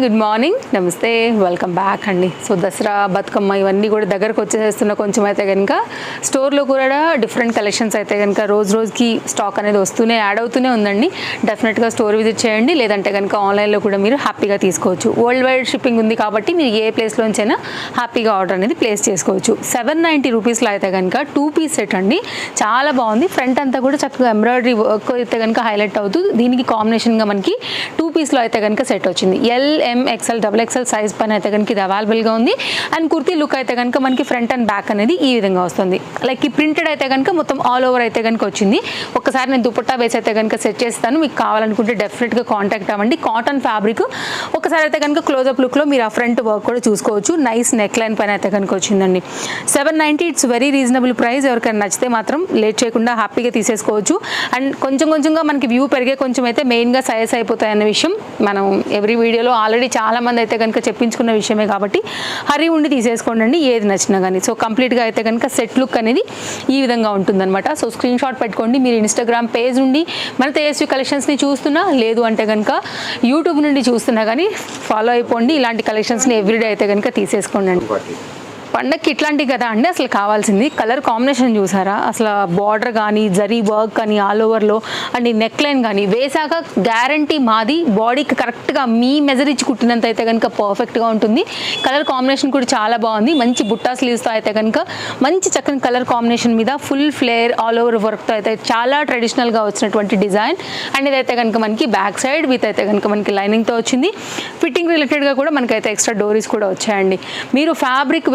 Good morning, నమస్తే, welcome back అండి. So Dasara Bathukamma ఇవన్నీ కూడా దగ్గరకు వచ్చేస్తున్న కొంచెం అయితే కనుక స్టోర్లో కూడా డిఫరెంట్ కలెక్షన్స్ అయితే కనుక రోజుకి స్టాక్ అనేది వస్తూనే యాడ్ అవుతూనే ఉందండి. డెఫినెట్గా స్టోర్ విజిట్ చేయండి, లేదంటే కనుక ఆన్లైన్లో కూడా మీరు హ్యాపీగా తీసుకోవచ్చు. వరల్డ్ వైడ్ షిప్పింగ్ ఉంది కాబట్టి మీరు ఏ ప్లేస్లోంచైనా హ్యాపీగా ఆర్డర్ అనేది ప్లేస్ చేసుకోవచ్చు. 790 రూపీస్లో అయితే కనుక 2 పీస్ సెట్ అండి, చాలా బాగుంది. ఫ్రంట్ అంతా కూడా చక్కగా ఎంబ్రాయిడరీ వర్క్ అయితే కనుక హైలైట్ అవుతుంది. దీనికి కాంబినేషన్గా మనకి 2 పీస్లో అయితే కనుక సెట్ వచ్చింది. MXL, XXL సైజ్ పైన అయితే కనుక ఇది అవైలబుల్గా ఉంది. అండ్ కుర్తీ లుక్ అయితే కనుక మనకి ఫ్రంట్ అండ్ బ్యాక్ అనేది ఈ విధంగా వస్తుంది. లైక్ ఈ ప్రింటెడ్ అయితే కనుక మొత్తం ఆల్ ఓవర్ అయితే కనుక వచ్చింది. ఒక్కసారి నేను దుపట్టా వేసి అయితే కనుక సెట్ చేస్తాను. మీకు కావాలనుకుంటే డెఫినెట్గా కాంటాక్ట్ అవ్వండి. కాటన్ ఫ్యాబ్రిక్ ఒకసారి అయితే కనుక క్లోజప్ లుక్లో మీరు ఆ ఫ్రంట్ వర్క్ కూడా చూసుకోవచ్చు. నైస్ నెక్ లైన్ పైన అయితే కనుక వచ్చిందండి. 790, ఇట్స్ వెరీ రీజనబుల్ ప్రైస్. ఎవరికైనా నచ్చితే మాత్రం లేట్ చేయకుండా హ్యాపీగా తీసేసుకోవచ్చు. అండ్ కొంచెంగా మనకి వ్యూ పెరిగే కొంచెం అయితే మెయిన్గా సైజ్ అయిపోతాయి అన్న విషయం మనం ఎవ్రీ వీడియోలో ఆల్రెడీ చాలా మంది అయితే కనుక చెప్పించుకున్న విషయమే కాబట్టి హరి ఉండి తీసేసుకోండి ఏది నచ్చినా కానీ. సో కంప్లీట్గా అయితే కనుక సెట్ లుక్ అనేది ఈ విధంగా ఉంటుందన్నమాట. సో స్క్రీన్ షాట్ పెట్టుకోండి. మీరు ఇన్స్టాగ్రామ్ పేజ్ నుండి మన తేజస్వి కలెక్షన్స్ని చూస్తున్నా, లేదు అంటే కనుక యూట్యూబ్ నుండి చూస్తున్నా కానీ ఫాలో అయిపోండి. ఇలాంటి కలెక్షన్స్ని ఎవ్రీడే అయితే కనుక తీసేసుకోండి. పండగకి ఇట్లాంటివి కదా అండి అసలు కావాల్సింది. కలర్ కాంబినేషన్ చూసారా, అసలు బార్డర్ కానీ జరీ వర్క్ కానీ ఆల్ ఓవర్లో అండ్ ఈ నెక్ లైన్ కానీ వేసాక గ్యారంటీ మాది బాడీకి కరెక్ట్గా మీ మెజర్ ఇచ్చి కుట్టినంత అయితే కనుక పర్ఫెక్ట్గా ఉంటుంది. కలర్ కాంబినేషన్ కూడా చాలా బాగుంది. మంచి బుట్టా స్లీవ్స్తో అయితే కనుక మంచి చక్కని కలర్ కాంబినేషన్ మీద ఫుల్ ఫ్లేర్ ఆల్ ఓవర్ వర్క్తో అయితే చాలా ట్రెడిషనల్గా వచ్చినటువంటి డిజైన్. అండ్ ఇదైతే కనుక మనకి బ్యాక్ సైడ్ విత్ అయితే కనుక మనకి లైనింగ్తో వచ్చింది. ఫిట్టింగ్ రిలేటెడ్గా కూడా మనకైతే ఎక్స్ట్రా డోరీస్ కూడా వచ్చాయండి. మీరు ఫ్యాబ్రిక్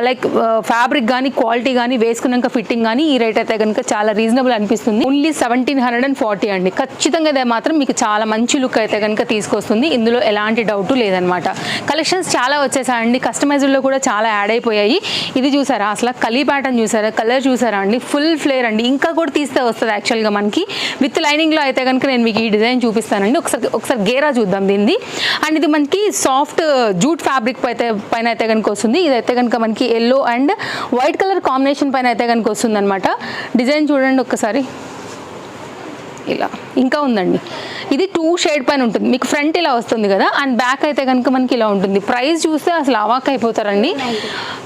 లైక్ ఫ్యాబ్రిక్ కానీ క్వాలిటీ కానీ వేసుకున్నాక ఫిట్టింగ్ కానీ ఈ రేట్ అయితే కనుక చాలా రీజనబుల్ అనిపిస్తుంది. ఓన్లీ 1740 అండి. ఖచ్చితంగా ఇదే మాత్రం మీకు చాలా మంచి లుక్ అయితే కనుక తీసుకొస్తుంది. ఇందులో ఎలాంటి డౌట్ లేదనమాట. కలెక్షన్స్ చాలా వచ్చేసాయండి. కస్టమైజ్డ్లో కూడా చాలా యాడ్ అయిపోయాయి. ఇది చూసారా, అసలు కలీ ప్యాటర్న్ చూసారా, కలర్ చూసారా అండి, ఫుల్ ఫ్లేర్ అండి. ఇంకా కూడా తీస్తే వస్తుంది యాక్చువల్గా మనకి విత్ లైనింగ్లో అయితే కనుక నేను మీకు ఈ డిజైన్ చూపిస్తానండి. ఒకసారి గేరా చూద్దాం దీన్ని. అండ్ ఇది మనకి సాఫ్ట్ జూట్ ఫ్యాబ్రిక్ పైన అయితే కనుక వస్తుంది. ఇదైతే కనుక మనకి yellow and white colour combination పైన అయితే కనుక వస్తుంది అనమాట. డిజైన్ చూడండి ఒక్కసారి, ఇలా ఇంకా ఉందండి. ఇది 2 షేడ్ పైన ఉంటుంది. మీకు ఫ్రంట్ ఇలా వస్తుంది కదా, అండ్ బ్యాక్ అయితే కనుక మనకి ఇలా ఉంటుంది. ప్రైస్ చూస్తే అసలు అవాక్ అయిపోతారండి.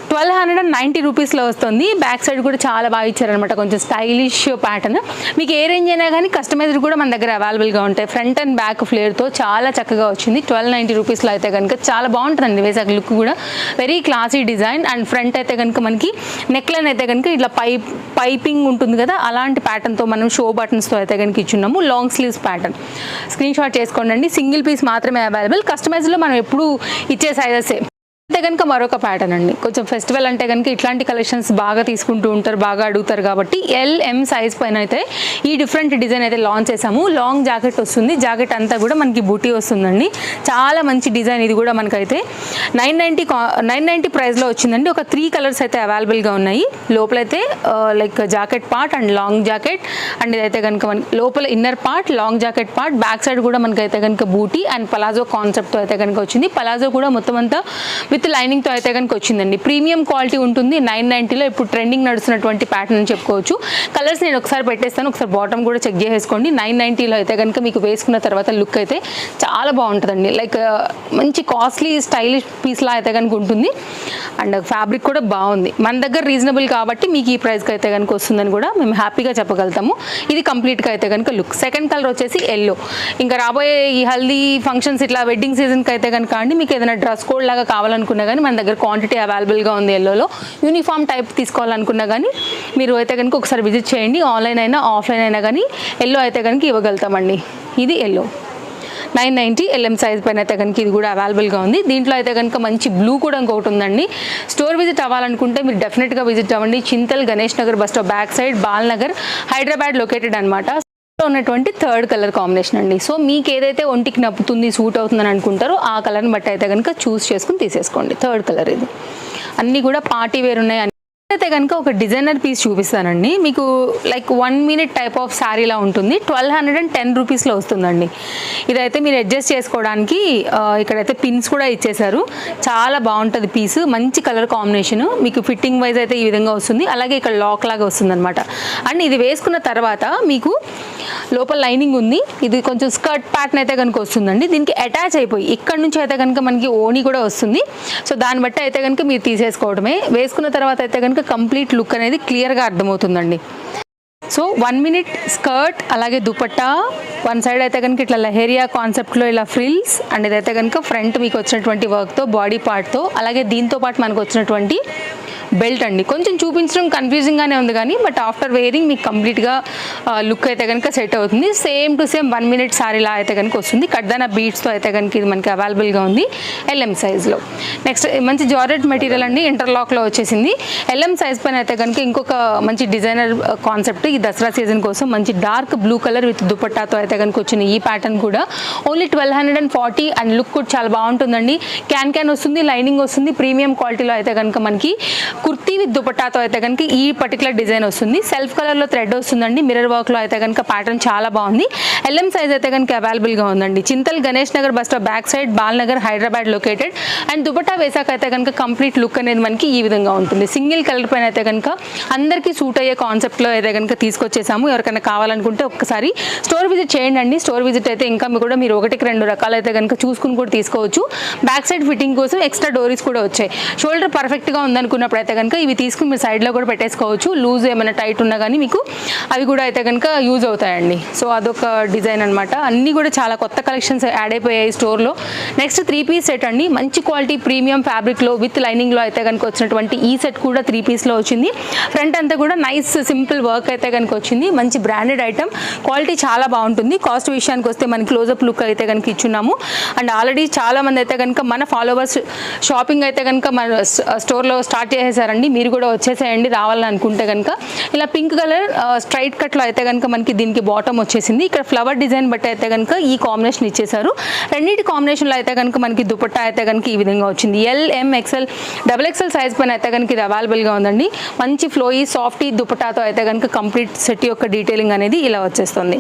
1290 రూపీస్లో వస్తుంది. బ్యాక్ సైడ్ కూడా చాలా బాగా ఇచ్చారనమాట, కొంచెం స్టైలిష్ ప్యాటర్న్. మీకు ఏ రేంజ్ అయినా కానీ కస్టమైజ్డ్ కూడా మన దగ్గర అవైలబుల్గా ఉంటాయి. ఫ్రంట్ అండ్ బ్యాక్ ఫ్లేర్తో చాలా చక్కగా వచ్చింది. 1290 రూపీస్లో అయితే కనుక చాలా బాగుంటుందండి. వేసాక లుక్ కూడా very classy design. And front అయితే కనుక మనకి నెక్ లైన్ అయితే కనుక ఇట్లా పైపింగ్ ఉంటుంది కదా, అలాంటి ప్యాటర్న్తో మనం షో బటన్స్తో అయితే కనుక ఇచ్చున్నాము. Long sleeves pattern screen shot చేసుకోండి. సింగిల్ పీస్ మాత్రమే అవైలబుల్. కస్టమైజ్లో మనం ఎప్పుడు ఇచ్చే సైజెసే. అయితే కనుక మరొక ప్యాటర్న్ అండి. కొంచెం ఫెస్టివల్ అంటే కనుక ఇట్లాంటి కలెక్షన్స్ బాగా తీసుకుంటూ ఉంటారు, బాగా అడుగుతారు కాబట్టి LM సైజ్ పైన అయితే ఈ డిఫరెంట్ డిజైన్ అయితే లాంచ్ చేసాము. లాంగ్ జాకెట్ వస్తుంది. జాకెట్ అంతా కూడా మనకి బూటీ వస్తుందండి. చాలా మంచి డిజైన్. ఇది కూడా మనకైతే 990 ప్రైస్లో వచ్చిందండి. ఒక 3 కలర్స్ అయితే అవైలబుల్గా ఉన్నాయి. లోపలైతే like jacket part and long jacket, and ఇదైతే కనుక మనకి లోపల inner part, long jacket part, back side కూడా మనకైతే కనుక బూటీ అండ్ పలాజో కాన్సెప్ట్తో అయితే కనుక వచ్చింది. పలాజో కూడా మొత్తం అంతా విత్ లైనింగ్తో అయితే కనుక వచ్చిందండి. ప్రీమియం క్వాలిటీ ఉంటుంది. 990లో ఇప్పుడు ట్రెండింగ్ నడుస్తున్నటువంటి ప్యాటర్న్ అని చెప్పుకోవచ్చు. కలర్స్ నేను ఒకసారి పెట్టేస్తాను, ఒకసారి బాటమ్ కూడా చెక్ చేసేసుకోండి. 990లో అయితే కనుక మీకు వేసుకున్న తర్వాత లుక్ అయితే చాలా బాగుంటుందండి. లైక్ మంచి కాస్ట్లీ స్టైలిష్ పీస్లా అయితే కనుక ఉంటుంది. అండ్ ఫ్యాబ్రిక్ కూడా బాగుంది. మన దగ్గర రీజనబుల్ కాబట్టి మీకు ఈ ప్రైస్కి అయితే కనుక వస్తుందని కూడా మేము హ్యాపీగా చెప్పగలుగుతాము. ఇది కంప్లీట్గా అయితే కనుక లుక్. సెకండ్ కలర్ వచ్చేసి ఎల్లో. ఇంకా రాబోయే ఈ హల్దీ ఫంక్షన్స్ ఇట్లా వెడ్డింగ్ సీజన్కి అయితే కనుక అండి మీకు ఏదైనా డ్రెస్ కోడ్ లాగా కావాలనుకున్నా కానీ మన దగ్గర క్వాంటిటీ అవైలబుల్గా ఉంది. ఎల్లోలో యూనిఫామ్ టైప్ తీసుకోవాలనుకున్నా కానీ మీరు అయితే కనుక ఒకసారి విజిట్ చేయండి. ఆన్లైన్ అయినా ఆఫ్లైన్ అయినా కానీ ఎల్లో అయితే కనుక ఇవ్వగలుగుతామండి. ఇది ఎల్లో 990 LM సైజ్ పైన అయితే కనుక ఇది కూడా అవైలబుల్గా ఉంది. దీంట్లో అయితే కనుక మంచి బ్లూ కూడా ఇంకొకటి ఉందండి. స్టోర్ విజిట్ అవ్వాలనుకుంటే మీరు డెఫినెట్గా విజిట్ అవ్వండి. Chintal Ganesh Nagar bus stop back side Balnagar Hyderabad located అనమాట. ఉన్నటువంటి 3rd కలర్ కాంబినేషన్ అండి. సో మీకు ఏదైతే ఒంటికి నప్పుతుంది, సూట్ అవుతుందని అనుకుంటారో ఆ కలర్ని బట్టి అయితే కనుక చూస్ చేసుకుని తీసేసుకోండి. 3rd కలర్ ఇది. అన్నీ కూడా పార్టీ వేర్ ఉన్నాయి. అయితే కనుక ఒక డిజైనర్ పీస్ చూపిస్తానండి మీకు. లైక్ 1 minute టైప్ ఆఫ్ శారీలా ఉంటుంది. 1210 రూపీస్లో వస్తుందండి. ఇదైతే మీరు అడ్జస్ట్ చేసుకోవడానికి ఇక్కడైతే పిన్స్ కూడా ఇచ్చేసారు. చాలా బాగుంటుంది పీస్, మంచి కలర్ కాంబినేషన్. మీకు ఫిట్టింగ్ వైజ్ అయితే ఈ విధంగా వస్తుంది. అలాగే ఇక్కడ లాక్ లాగా వస్తుంది అనమాట. అండ్ ఇది వేసుకున్న తర్వాత మీకు లోపల లైనింగ్ ఉంది. ఇది కొంచెం స్కర్ట్ ప్యాటర్న్ అయితే కనుక వస్తుందండి. దీనికి అటాచ్ అయిపోయి ఇక్కడ నుంచి అయితే కనుక మనకి ఓణి కూడా వస్తుంది. సో దాన్ని బట్టి అయితే కనుక మీరు తీసేసుకోవడమే. వేసుకున్న తర్వాత అయితే కనుక కంప్లీట్ లుక్ అనేది క్లియర్గా అర్థమవుతుందండి. సో 1 minute స్కర్ట్, అలాగే దుపట్టా, వన్ సైడ్ అయితే కనుక ఇట్లా లహేరియా కాన్సెప్ట్లో ఇలా ఫ్రిల్స్, అండ్ ఇదైతే కనుక ఫ్రంట్ మీకు వచ్చినటువంటి వర్క్తో బాడీ పార్ట్తో, అలాగే దీంతో పాటు మనకు వచ్చినటువంటి బెల్ట్ అండి. కొంచెం చూపించడం కన్ఫ్యూజింగ్గానే ఉంది కానీ బట్ ఆఫ్టర్ వేరింగ్ మీకు కంప్లీట్గా లుక్ అయితే కనుక సెట్ అవుతుంది. సేమ్ టు సేమ్ 1 minute శారీలా అయితే కనుక వస్తుంది. కడ్దానా బీట్స్తో అయితే కనుక ఇది మనకి అవైలబుల్గా ఉంది LM సైజ్లో. నెక్స్ట్ మంచి జార్జెట్ మెటీరియల్ అండి, ఇంటర్లాక్లో వచ్చేసింది. LM సైజ్ పైన అయితే కనుక ఇంకొక మంచి డిజైనర్ కాన్సెప్ట్. ఈ దసరా సీజన్ కోసం మంచి డార్క్ బ్లూ కలర్ విత్ దుపట్టాతో అయితే కనుక వచ్చిన ఈ ప్యాటర్న్ కూడా ఓన్లీ 1240. అండ్ లుక్ కూడా చాలా బాగుంటుందండి. క్యాన్ వస్తుంది, లైనింగ్ వస్తుంది. ప్రీమియం క్వాలిటీలో అయితే కనుక మనకి కుర్తీ విత్ దుపట్టాతో అయితే కనుక ఈ పర్టికులర్ డిజైన్ వస్తుంది. సెల్ఫ్ కలర్లో థ్రెడ్ వస్తుందండి. మిర్రర్ వర్క్లో అయితే కనుక ప్యాటర్న్ చాలా బాగుంది. LM సైజ్ అయితే కనుక అవైలబుల్గా ఉందండి. Chintal Ganesh Nagar bus stop back side, Balnagar, Hyderabad located. And dupatta వేసాక అయితే కనుక కంప్లీట్ లుక్ అనేది మనకి ఈ విధంగా ఉంటుంది. సింగిల్ కలర్ పైన అయితే కనుక అందరికీ సూట్ అయ్యే కాన్సెప్ట్లో అయితే కనుక తీసుకొచ్చేసాము. ఎవరికైనా కావాలనుకుంటే ఒక్కసారి స్టోర్ విజిట్ చేయండి అండి. స్టోర్ విజిట్ అయితే ఇంకా కూడా మీరు 1-2 రకాలు అయితే కనుక చూసుకుని కూడా తీసుకోవచ్చు. బ్యాక్ సైడ్ ఫిట్టింగ్ కోసం ఎక్స్ట్రా డోరీస్ కూడా వచ్చాయి. షోల్డర్ పర్ఫెక్ట్గా ఉందనుకున్నప్పుడు అయితే కనుక ఇవి తీసుకుని మీరు సైడ్లో కూడా పెట్టేసుకోవచ్చు. లూజ్ ఏమైనా టైట్ ఉన్నా కానీ మీకు అవి కూడా అయితే కనుక యూజ్ అవుతాయండి. సో అదొక డిజైన్ అనమాట. అన్నీ కూడా చాలా కొత్త కలెక్షన్స్ యాడ్ అయిపోయాయి స్టోర్లో. నెక్స్ట్ 3 piece సెట్ అండి. మంచి క్వాలిటీ ప్రీమియం ఫ్యాబ్రిక్లో విత్ లైనింగ్లో అయితే కనుక వచ్చినటువంటి ఈ సెట్ కూడా 3 pieceలో వచ్చింది. ఫ్రంట్ అంతా కూడా నైస్ సింపుల్ వర్క్ అయితే కనుక వచ్చింది. మంచి బ్రాండెడ్ ఐటమ్, క్వాలిటీ చాలా బాగుంటుంది. కాస్ట్ విషయానికి వస్తే మన క్లోజప్ లుక్ అయితే కనుక ఇచ్చున్నాము. అండ్ ఆల్రెడీ చాలా మంది అయితే కనుక మన ఫాలోవర్స్ షాపింగ్ అయితే కనుక మన స్టోర్లో స్టార్ట్ చేసేసారండి. మీరు కూడా వచ్చేసేయండి రావాలని అనుకుంటే కనుక. ఇలా పింక్ కలర్ స్ట్రైట్ కట్లో అయితే కనుక మనకి దీనికి బాటమ్ వచ్చేసింది. ఇక్కడ ఫ్లవర్ డిజైన్ బట్టి అయితే కనుక ఈ కాంబినేషన్ ఇచ్చేసారు. రెండింటి కాంబినేషన్లో అయితే కనుక మనకి దుపట్టా అయితే కనుక ఈ విధంగా వచ్చింది. LM XL XXL సైజ్ పైన అయితే కనుక ఇది అవైలబుల్గా ఉందండి. మంచి ఫ్లోయి సాఫ్టీ దుపట్టాతో అయితే కనుక కంప్లీట్ సెట్ యొక్క డీటెయిలింగ్ అనేది ఇలా వచ్చేస్తుంది.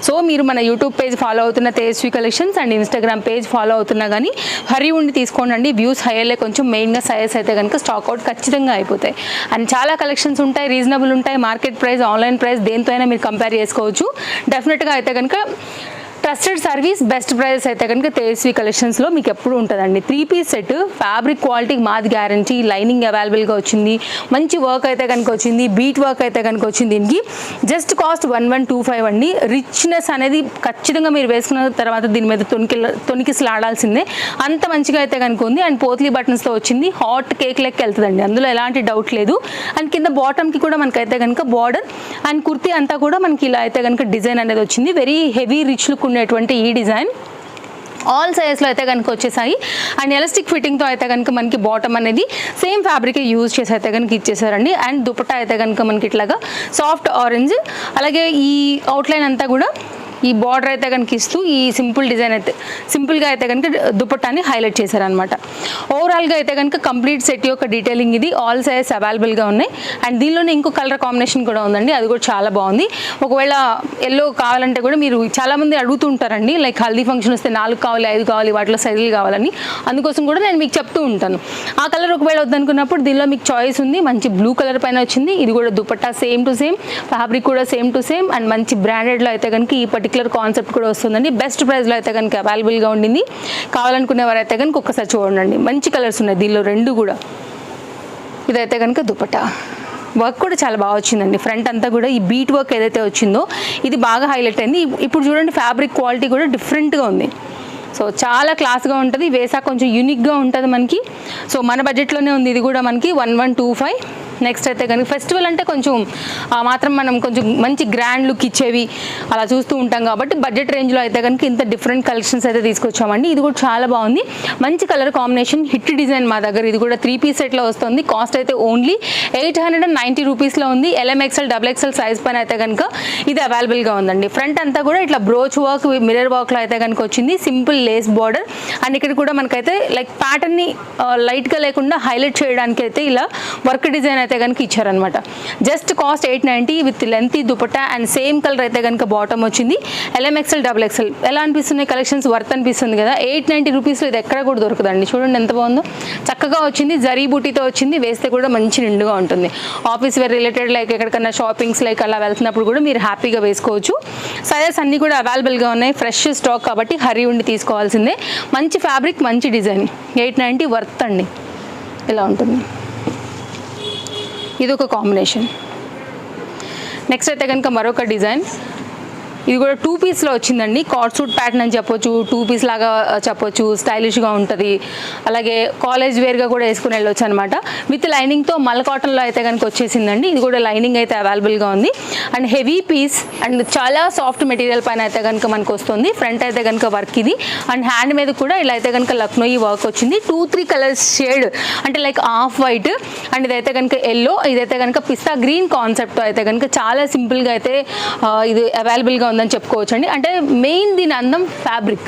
సో మీరు మన యూట్యూబ్ పేజ్ ఫాలో అవుతున్న Tejaswi collections and Instagram page follow అవుతున్నా కానీ హరి ఉండి తీసుకోండి. వ్యూస్ హైయర్లే కొంచెం మెయిన్గా సైజ్ అయితే కనుక స్టాక్అవుట్ ఖచ్చితంగా అయిపోతాయి. అండ్ చాలా కలెక్షన్స్ ఉంటాయి, రీజనబుల్ ఉంటాయి. మార్కెట్ ప్రైస్, ఆన్లైన్ ప్రైస్ దేంతో అయినా మీరు కంపేర్ చేసుకోవచ్చు. డెఫినెట్గా అయితే కనుక ట్రస్టెడ్ సర్వీస్, బెస్ట్ ప్రైజెస్ అయితే కనుక తేజస్వి కలెక్షన్స్లో మీకు ఎప్పుడు ఉంటుందండి. 3 piece సెట్, ఫ్యాబ్రిక్ క్వాలిటీకి మాది గ్యారంటీ. లైనింగ్ అవైలబుల్గా వచ్చింది. మంచి వర్క్ అయితే కనుక వచ్చింది. బీట్ వర్క్ అయితే కనుక వచ్చింది. దీనికి జస్ట్ కాస్ట్ 1125 అండి. రిచ్నెస్ అనేది ఖచ్చితంగా మీరు వేసుకున్న తర్వాత దీని మీద తొనికిసలాడాల్సిందే, అంత మంచిగా అయితే కనుక ఉంది. అండ్ పోత్లీ బటన్స్తో వచ్చింది. హాట్ కేక్ లెక్క వెళ్తుందండి, అందులో ఎలాంటి డౌట్ లేదు. అండ్ కింద బాటమ్కి కూడా మనకైతే కనుక బార్డర్ అండ్ కుర్తీ అంతా కూడా మనకి ఇలా అయితే కనుక డిజైన్ అనేది వచ్చింది. వెరీ హెవీ రిచ్ లుక్ ఉండేటువంటి ఈ డిజైన్ ఆల్ సైజ్లో అయితే కనుక వచ్చేసాయి. అండ్ ఎలాస్టిక్ ఫిట్టింగ్తో అయితే కనుక మనకి బాటమ్ అనేది సేమ్ ఫ్యాబ్రిక్ యూజ్ చేసి అయితే కనుక ఇచ్చేసారండి. అండ్ దుపట్టా అయితే కనుక మనకి ఇట్లాగా సాఫ్ట్ ఆరెంజ్, అలాగే ఈ అవుట్లైన్ అంతా కూడా ఈ బార్డర్ అయితే కనుక ఇస్తూ ఈ సింపుల్ డిజైన్ అయితే సింపుల్గా అయితే కనుక దుపట్టాన్ని హైలైట్ చేశారనమాట. ఓవరాల్గా అయితే కనుక కంప్లీట్ సెట్ యొక్క డీటెయిలింగ్ ఇది. ఆల్ సైజ్ అవైలబుల్గా ఉన్నాయి. అండ్ దీనిలోనే ఇంకో కలర్ కాంబినేషన్ కూడా ఉందండి, అది కూడా చాలా బాగుంది. ఒకవేళ ఎల్లో కావాలంటే కూడా మీరు చాలామంది అడుగుతూ ఉంటారండి, లైక్ హల్దీ ఫంక్షన్ వస్తే 4 కావాలి, 5 కావాలి, వాటిలో సైజులు కావాలని. అందుకోసం కూడా నేను మీకు చెప్తూ ఉంటాను. ఆ కలర్ ఒకవేళ వద్దనుకున్నప్పుడు దీనిలో మీకు చాయిస్ ఉంది. మంచి బ్లూ కలర్ పైన వచ్చింది. ఇది కూడా dupatta same to same, fabric కూడా సేమ్ టు సేమ్. అండ్ మంచి బ్రాండెడ్లో అయితే కనుక ఈ పర్టికులర్ కాన్సెప్ట్ కూడా వస్తుందండి. బెస్ట్ ప్రైస్లో అయితే కనుక అవైలబుల్గా ఉండింది. కావాలనుకునే వారైతే కనుక ఒక్కసారి చూడండి. మంచి కలర్స్ ఉన్నాయి దీనిలో 2 కూడా. ఇదైతే కనుక దుపట్టా వర్క్ కూడా చాలా బాగా వచ్చిందండి. ఫ్రంట్ అంతా కూడా ఈ బీట్ వర్క్ ఏదైతే వచ్చిందో ఇది బాగా హైలైట్ అయింది. ఇప్పుడు చూడండి ఫ్యాబ్రిక్ క్వాలిటీ కూడా డిఫరెంట్గా ఉంది. సో చాలా క్లాస్గా ఉంటుంది. వేసా కొంచెం యూనిక్గా ఉంటుంది మనకి. సో మన బడ్జెట్లోనే ఉంది ఇది కూడా మనకి 1125. నెక్స్ట్ అయితే కనుక ఫెస్టివల్ అంటే కొంచెం మాత్రం మనం కొంచెం మంచి గ్రాండ్ లుక్ ఇచ్చేవి అలా చూస్తూ ఉంటాం కాబట్టి బడ్జెట్ రేంజ్లో అయితే కనుక ఇంత డిఫరెంట్ కలెక్షన్స్ అయితే తీసుకొచ్చామండి. ఇది కూడా చాలా బాగుంది. మంచి కలర్ కాంబినేషన్, హిట్ డిజైన్ మా దగ్గర. ఇది కూడా 3 piece సెట్లో వస్తుంది. కాస్ట్ అయితే ఓన్లీ 890 రూపీస్లో ఉంది. LM XL XXL సైజ్ పైన అయితే కనుక ఇది అవైలబుల్గా ఉందండి. ఫ్రంట్ అంతా కూడా ఇట్లా బ్రోచ్ వర్క్, మిర్రర్ వర్క్లో అయితే కనుక వచ్చింది. Simple lace border. అండ్ ఇక్కడ కూడా మనకైతే లైక్ ప్యాటర్న్ని లైట్గా లేకుండా హైలైట్ చేయడానికి అయితే ఇలా వర్క్ డిజైన్ అయితే అయితే కనుక ఇచ్చారనమాట. Just cost 890 with lengthy dupatta and same colour అయితే కనుక బాటమ్ వచ్చింది. LMXL XXL ఎలా అనిపిస్తున్నాయి కలెక్షన్స్, వర్త్ అనిపిస్తుంది కదా. 890 రూపీస్లో ఇది ఎక్కడ కూడా దొరకదండి. చూడండి ఎంత బాగుందో, చక్కగా వచ్చింది, జరీ బూటీతో వచ్చింది, వేస్తే కూడా మంచి నిండుగా ఉంటుంది. ఆఫీస్ వేర్ రిలేటెడ్ లైక్ ఎక్కడికన్నా షాపింగ్స్ లైక్ అలా వెళ్తున్నప్పుడు కూడా మీరు హ్యాపీగా వేసుకోవచ్చు. సైజెస్ అన్నీ కూడా అవైలబుల్గా ఉన్నాయి, ఫ్రెష్ స్టాక్ కాబట్టి హరీ ఉండి తీసుకోవాల్సిందే. మంచి ఫ్యాబ్రిక్, మంచి డిజైన్, 890 వర్త్ అండి. ఇలా ఉంటుంది. ఇది ఒక కాంబినేషన్. నెక్స్ట్ అయితే కనుక మరొక డిజైన్, ఇది కూడా 2 పీస్లో వచ్చిందండి. కార్డ్ సూట్ ప్యాటర్న్ అని చెప్పొచ్చు, 2 పీస్ లాగా చెప్పొచ్చు, స్టైలిష్గా ఉంటుంది. అలాగే కాలేజ్ వేర్గా కూడా వేసుకుని వెళ్ళొచ్చు అనమాట. విత్ లైనింగ్తో మల్ కాటన్లో అయితే కనుక వచ్చేసిందండి. ఇది కూడా లైనింగ్ అయితే అవైలబుల్గా ఉంది అండ్ హెవీ పీస్ అండ్ చాలా సాఫ్ట్ మెటీరియల్ పైన అయితే కనుక మనకు వస్తుంది. ఫ్రంట్ అయితే కనుక వర్క్ ఇది అండ్ హ్యాండ్ మీద కూడా ఇలా అయితే కనుక లక్నోయి వర్క్ వచ్చింది. 2-3 కలర్స్ షేడ్ అంటే లైక్ ఆఫ్ వైట్ అండ్ ఇదైతే కనుక ఎల్లో, ఇదైతే కనుక పిస్తా గ్రీన్ కాన్సెప్ట్ అయితే కనుక చాలా సింపుల్గా అయితే ఇది అవైలబుల్గా ఉందని చెప్పుకోవచ్చు అండి. అంటే మెయిన్ దీని అందం ఫ్యాబ్రిక్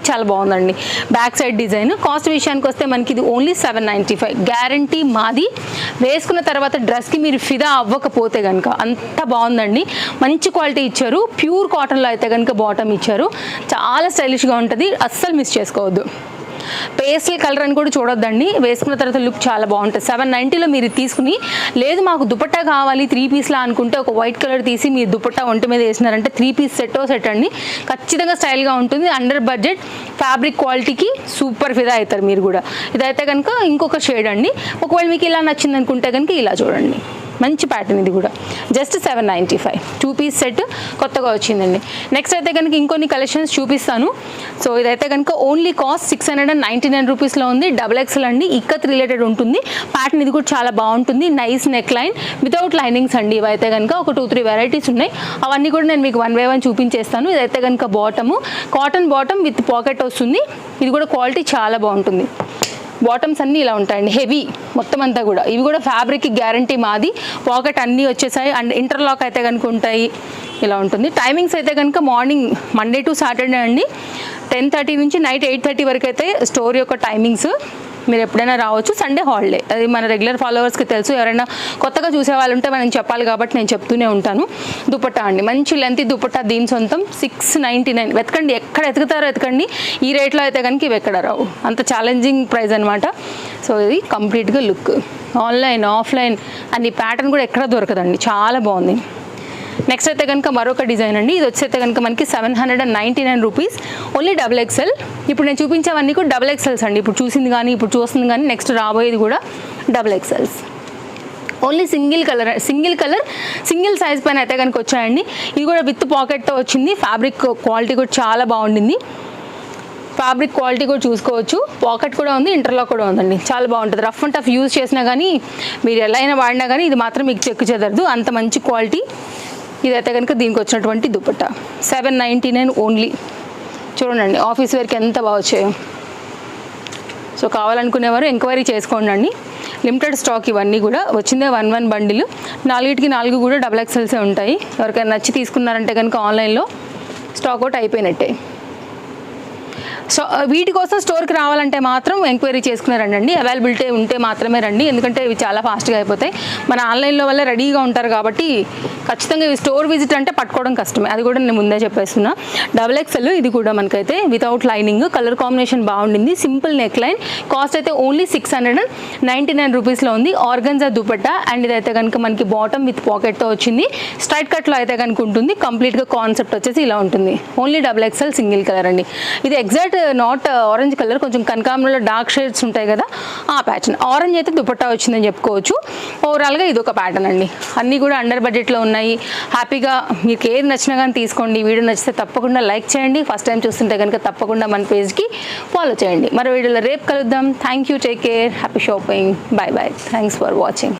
చాలా బాగుందండి. Back side design. కాస్ట్ విషయానికి వస్తే మనకి ఇది ఓన్లీ 795. గ్యారంటీ మాది. వేసుకున్న తర్వాత డ్రెస్కి మీరు ఫిదా అవ్వకపోతే కనుక అంత బాగుందండి. మంచి క్వాలిటీ ఇచ్చారు. ప్యూర్ కాటన్లో అయితే కనుక బాటమ్ ఇచ్చారు. చాలా స్టైలిష్గా ఉంటుంది, అస్సలు మిస్ చేసుకోవద్దు. పేస్టల్ కలర్ అని కూడా చూడొద్దండి, వేసుకున్న తర్వాత లుక్ చాలా బాగుంటుంది. 790లో మీరు తీసుకుని, లేదు మాకు దుపట్టా కావాలి 3 పీస్లా అనుకుంటే ఒక వైట్ కలర్ తీసి మీరు దుపట్టా ఒంటి మీద వేసినారంటే 3 పీస్ సెట్ అండి. ఖచ్చితంగా స్టైల్గా ఉంటుంది. అండర్ బడ్జెట్ ఫ్యాబ్రిక్ క్వాలిటీకి సూపర్ ఫిదా అవుతారు మీరు కూడా. ఇదైతే కనుక ఇంకొక షేడ్ అండి. ఒకవేళ మీకు ఇలా నచ్చింది అనుకుంటే కనుక ఇలా చూడండి, మంచి ప్యాటర్న్ ఇది కూడా. జస్ట్ 795 2 పీస్ సెట్ కొత్తగా వచ్చిందండి. నెక్స్ట్ అయితే కనుక ఇంకొన్ని కలెక్షన్స్ చూపిస్తాను. సో ఇదైతే కనుక ఓన్లీ కాస్ట్ 699 రూపీస్లో ఉంది. XXL అండి, ఇక్కత్ రిలేటెడ్ ఉంటుంది. ప్యాటర్న్ ఇది కూడా చాలా బాగుంటుంది. Nice neck line without linings అండి. ఇవైతే కనుక ఒక 2-3 వెరైటీస్ ఉన్నాయి. అవన్నీ కూడా నేను మీకు 1 by 1 చూపించేస్తాను. ఇదైతే కనుక bottom, cotton bottom with pocket వస్తుంది. ఇది కూడా క్వాలిటీ చాలా బాగుంటుంది. బాటమ్స్ అన్నీ ఇలా ఉంటాయండి, హెవీ మొత్తం అంతా కూడా. ఇవి కూడా ఫ్యాబ్రిక్కి గ్యారంటీ మాది. పాకెట్ అన్నీ వచ్చేసాయి అండ్ ఇంటర్లాక్ అయితే కనుక ఉంటాయి. ఇలా ఉంటుంది. టైమింగ్స్ అయితే కనుక మార్నింగ్ మండే టు సాటర్డే అండి, 10:30 నుంచి నైట్ 8:30 వరకు అయితే స్టోర్ యొక్క టైమింగ్స్. మీరు ఎప్పుడైనా రావచ్చు. సండే హాలిడే, అది మన రెగ్యులర్ ఫాలోవర్స్కి తెలుసు. ఎవరైనా కొత్తగా చూసే వాళ్ళు ఉంటే మనం చెప్పాలి కాబట్టి నేను చెప్తూనే ఉంటాను. దుపట్టా అండి, మంచి లెంత్ దుపట్టా, దీని సొంతం 699. వెతకండి, ఎక్కడ ఎతుకుతారో ఎతకండి. ఈ రేట్లో అయితే కనుక ఇవి ఎక్కడ రావు, అంత ఛాలెంజింగ్ ప్రైస్ అనమాట. సో ఇది కంప్లీట్గా లుక్. ఆన్లైన్ ఆఫ్లైన్ అండ్ ఈ ప్యాటర్న్ కూడా ఎక్కడ దొరకదండి, చాలా బాగుంది. నెక్స్ట్ అయితే కనుక మరొక డిజైన్ అండి. ఇది వచ్చేస్తే కనుక మనకి 799 రూపీస్ ఓన్లీ XXL. ఇప్పుడు నేను చూపించేవన్నీ కూడా XXLs అండి. ఇప్పుడు చూసింది కానీ ఇప్పుడు చూస్తుంది కానీ నెక్స్ట్ రాబోయేది కూడా XXLs. Only single colour single size పైన అయితే కనుక వచ్చాయండి. ఇది కూడా విత్ పాకెట్తో వచ్చింది. ఫ్యాబ్రిక్ క్వాలిటీ కూడా చాలా బాగుండింది. ఫ్యాబ్రిక్ క్వాలిటీ కూడా చూసుకోవచ్చు. పాకెట్ కూడా ఉంది, ఇంటర్లాక్ కూడా ఉందండి. చాలా బాగుంటుంది. రఫ్ అండ్ టఫ్ యూజ్ చేసినా కానీ మీరు ఎలా అయినా వాడినా కానీ ఇది మాత్రం మీకు చెక్కు చెదరదు, అంత మంచి క్వాలిటీ. ఇదైతే కనుక దీనికి వచ్చినటువంటి దుపట్టా 799 ఓన్లీ. చూడండి ఆఫీస్ వేర్కి ఎంత బాగా వచ్చాయో. సో కావాలనుకునేవారు ఎంక్వైరీ చేసుకోండి అండి. లిమిటెడ్ స్టాక్ ఇవన్నీ కూడా వచ్చిందే 1 బండిల్. 4కి 4 కూడా XXLసే ఉంటాయి. ఎవరికైనా నచ్చి తీసుకున్నారంటే కనుక ఆన్లైన్లో స్టాక్ అవుట్ అయిపోయినట్టే. సో వీటి కోసం స్టోర్కి రావాలంటే మాత్రం ఎంక్వైరీ చేసుకున్నారండి. అవైలబిలిటీ ఉంటే మాత్రమే రండి, ఎందుకంటే ఇవి చాలా ఫాస్ట్గా అయిపోతాయి. మన ఆన్లైన్లో వల్ల రెడీగా ఉంటారు కాబట్టి ఖచ్చితంగా ఇవి స్టోర్ విజిట్ అంటే పట్టుకోవడం కష్టమే, అది కూడా నేను ముందే చెప్పేస్తున్నా. XXL ఇది కూడా మనకైతే వితౌట్ లైనింగ్, కలర్ కాంబినేషన్ బాగుండింది. Simple neck line. కాస్ట్ అయితే ఓన్లీ 699 రూపీస్లో ఉంది. ఆర్గన్జా దుపట్టా అండ్ ఇదైతే కనుక మనకి బాటమ్ విత్ పాకెట్తో వచ్చింది. స్ట్రైట్ కట్లో అయితే కనుక ఉంటుంది. కంప్లీట్గా కాన్సెప్ట్ వచ్చేసి ఇలా ఉంటుంది. ఓన్లీ XXL సింగిల్ కలర్ అండి. ఇది ఎగ్జాక్ట్ నాట్ ఆరెంజ్ కలర్, కొంచెం కనకాంబరంలో డార్క్ షేడ్స్ ఉంటాయి కదా ఆ ప్యాటర్న్. ఆరెంజ్ అయితే దుపట్టా వచ్చిందని చెప్పుకోవచ్చు. ఓవరాల్గా ఇది ఒక ప్యాటర్న్ అండి. అన్నీ కూడా అండర్ బడ్జెట్లో ఉన్నాయి. హ్యాపీగా మీకు ఏది నచ్చినా కానీ తీసుకోండి. వీడియో నచ్చితే తప్పకుండా లైక్ చేయండి. ఫస్ట్ టైం చూస్తుంటే కనుక తప్పకుండా మన పేజ్కి ఫాలో చేయండి. మరో వీడియోలో రేపు కలుద్దాం. Thank you, take care, happy shopping, bye bye, thanks for watching.